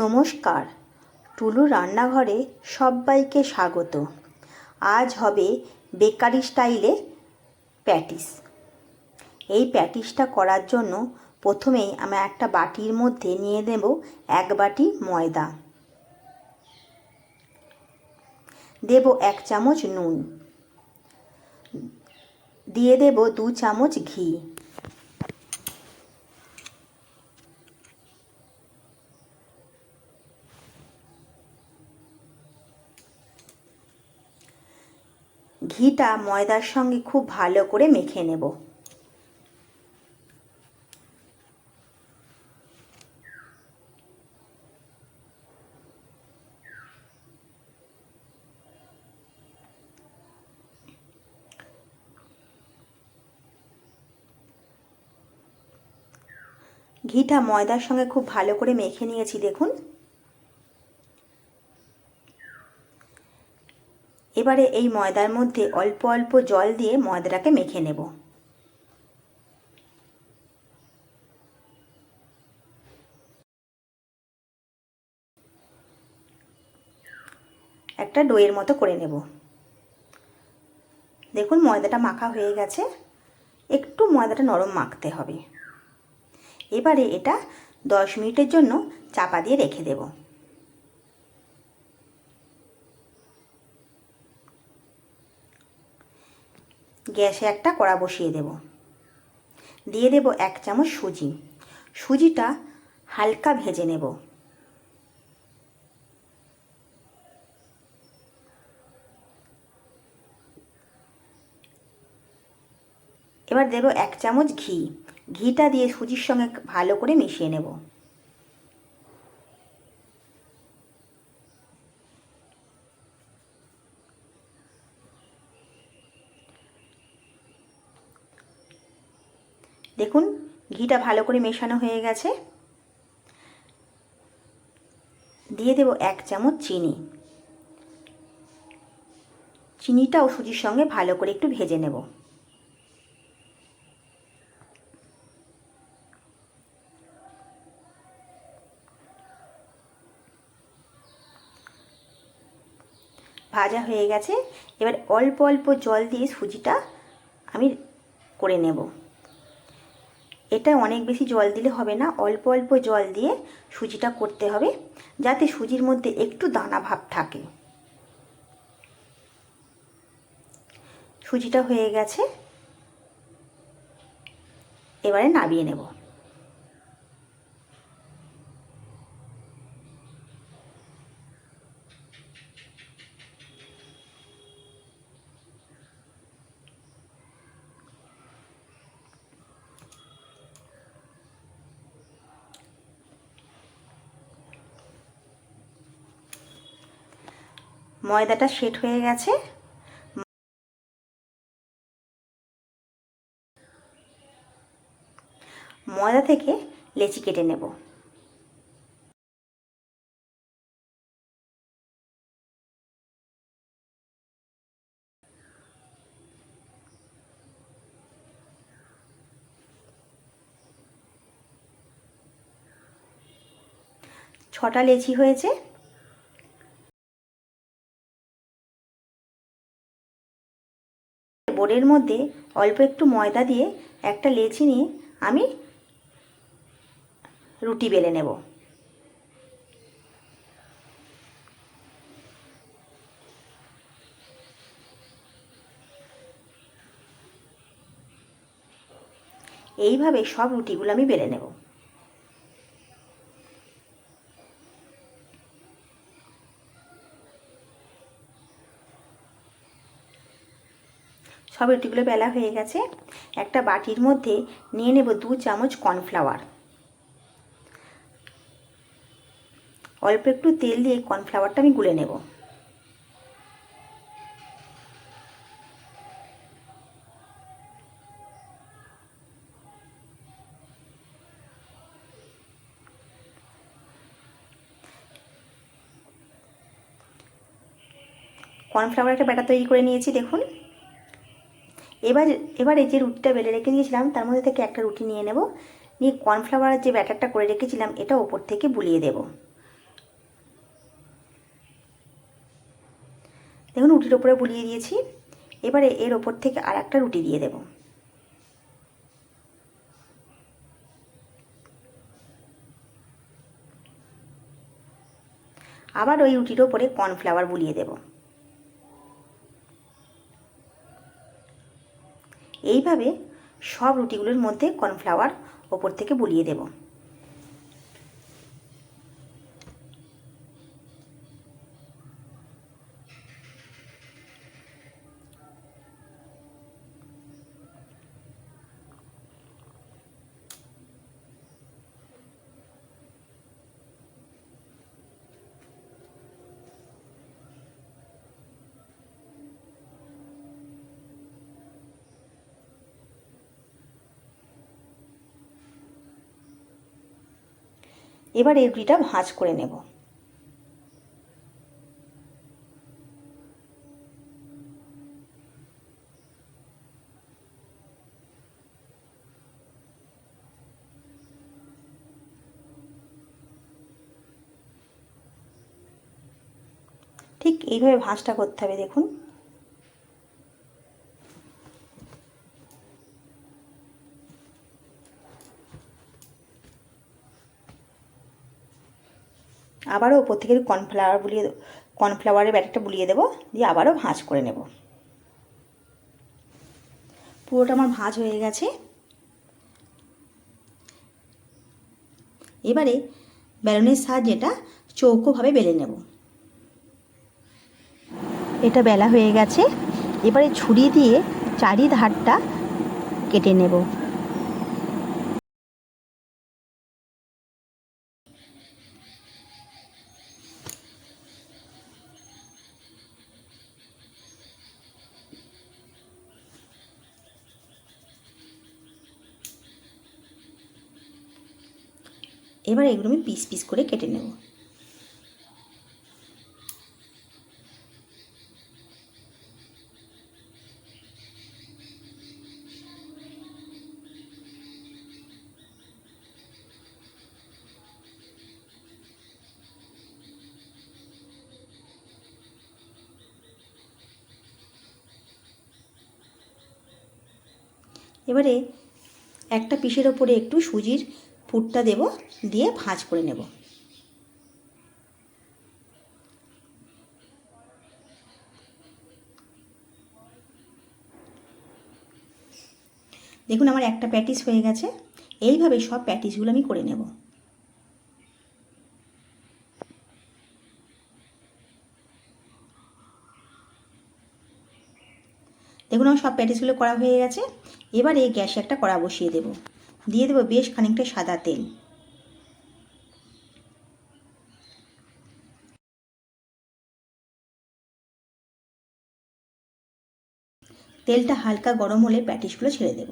নমস্কার, টুলু রান্নাঘরে সবাইকে স্বাগত। আজ হবে বেকারি স্টাইলে প্যাটিস। এই প্যাটিসটা করার জন্য প্রথমেই আমি একটা বাটির মধ্যে নিয়ে নেব 1 বাটি ময়দা, দেব 1 চামচ নুন, দিয়ে দেব 2 চামচ ঘি, ঘিটা ময়দার সঙ্গে খুব ভালো করে মেখে নেব। ঘিটা ময়দার সঙ্গে খুব ভালো করে মেখে নিয়েছি, দেখুন। এবারে এই ময়দার মধ্যে অল্প অল্প জল দিয়ে ময়দাটাকে মেখে নেব। একটা ডোয়ের মতো করে নেব। দেখুন ময়দাটা মাখা হয়ে গেছে, একটু ময়দাটা নরম মাখতে হবে। এবারে এটা 10 মিনিটের জন্য চাপা দিয়ে রেখে দেব। গ্যাসে একটা কড়া বসিয়ে দেব, দিয়ে দেব 1 চামচ সুজি। সুজিটা হালকা ভেজে নেব। এবার দেব 1 চামচ ঘি। ঘিটা দিয়ে সুজির সঙ্গে ভালো করে মিশিয়ে নেব। দেখুন ঘিটা ভালো করে মেশানো হয়ে গেছে। দিয়ে দেব 1 চামচ চিনি। চিনিটাও সুজির সঙ্গে ভালো করে একটু ভেজে নেব। ভাজা হয়ে গেছে। এবার অল্প অল্প জল দিয়ে সুজিটা আমি করে নেব। এটা অনেক বেশি জল দিলে হবে না, অল্প অল্প জল দিয়ে সুজিটা করতে হবে, যাতে সুজির মধ্যে একটু দানা ভাব থাকে। সুজিটা হয়ে গেছে, এবারে নামিয়ে নেব। ময়দাটা সেট হয়ে গেছে। ময়দা থেকে লেচি কেটে নেব। ছটা লেচি হয়েছে। বোর্ডের মধ্যে অল্প একটু ময়দা দিয়ে একটা লেচি নিয়ে আমি রুটি বেলে নেব। এইভাবে সব রুটিগুলো আমি বেলে নেব। সব রুটিগুলো বেলা হয়ে গেছে। একটা বাটির মধ্যে নিয়ে নেব 2 চামচ কর্নফ্লাওয়ার। অল্প একটু তেল দিয়ে কর্নফ্লাওয়ারটা আমি গুলে নেব। কর্নফ্লাওয়ার একটা ব্যাটার তৈরি করে নিয়েছি, দেখুন। এবারে যে রুটিটা বেলে রেখে দিয়েছিলাম তার মধ্যে থেকে একটা রুটি নিয়ে নেব, নিয়ে কর্নফ্লাওয়ারের যে ব্যাটারটা করে রেখেছিলাম এটা ওপর থেকে বুলিয়ে দেব। দেখুন রুটির ওপরে বুলিয়ে দিয়েছি। এবারে এর ওপর থেকে আর একটা রুটি দিয়ে দেব। আবার ওই রুটির ওপরে কর্নফ্লাওয়ার বুলিয়ে দেব। এইভাবে সব রুটিগুলোর মধ্যে কর্নফ্লাওয়ার ওপর থেকে বুলিয়ে দেব। এবার এই রুটিটা ভাঁজ করে নেব। ঠিক এইভাবে ভাঁজটা করতে হবে। দেখুন আবারও ওপর থেকে কর্নফ্লাওয়ারের ব্যাটারটা বুলিয়ে দেবো, দিয়ে আবারও ভাঁজ করে নেব। পুরোটা আমার ভাঁজ হয়ে গেছে। এবারে বেলনের সাহায্যে এটা চৌকোভাবে বেলে নেব। এটা বেলা হয়ে গেছে। এবারে ছুরি দিয়ে চারিধারটা কেটে নেব। এবার এগুলো আমি পিস পিস করে কেটে নেব। এবারে একটা পিসের ওপরে একটু সুজির পুরটা দেব, দিয়ে ভাঁজ করে নেব। দেখুন আমার একটা প্যাটিস হয়ে গেছে। এইভাবে সব প্যাটিসগুলো আমি করে নেব। দেখুন আমার সব প্যাটিসগুলো করা হয়ে গেছে। এবারে গ্যাসে একটা কড়া বসিয়ে দেব, দিয়ে দেবো বেশ খানিকটা সাদা তেল। তেলটা হালকা গরম হলে প্যাটিসগুলো ছেড়ে দেব।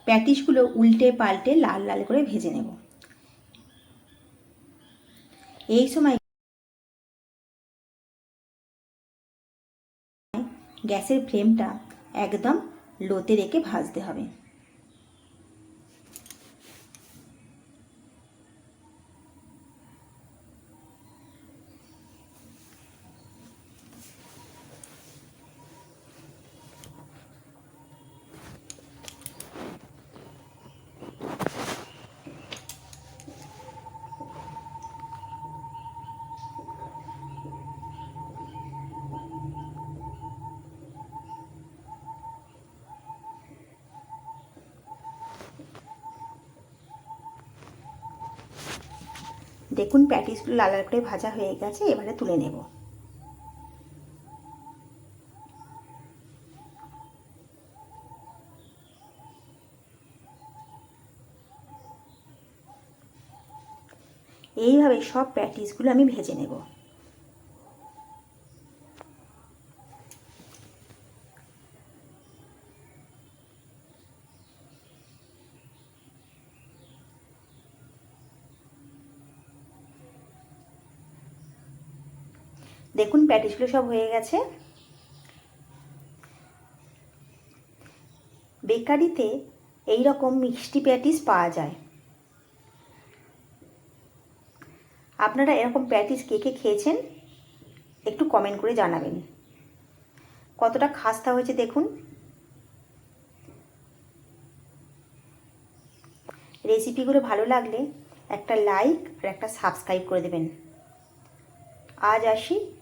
প্যাটিসগুলো উল্টে পাল্টে লাল লাল করে ভেজে নেব। এই সময় গ্যাসের ফ্লেমটা একদম লোতে রেখে ভাজতে হবে। দেখুন প্যাটিসগুলো লাল লাল করে ভাজা হয়ে গেছে। এবারে তুলে নেব। এইভাবে সব প্যাটিসগুলো আমি ভেজে নেব। দেখুন প্যাটিসগুলো সব হয়ে গেছে। বেকারিতে এই রকম মিষ্টি প্যাটিস পাওয়া যায়। আপনারা এরকম প্যাটিস কে কে খেয়েছেন একটু কমেন্ট করে জানাবেন। কতটা খাস্তা হয়েছে দেখুন। রেসিপিগুলো ভালো লাগলে একটা লাইক আর একটা সাবস্ক্রাইব করে দেবেন। আজ আসি,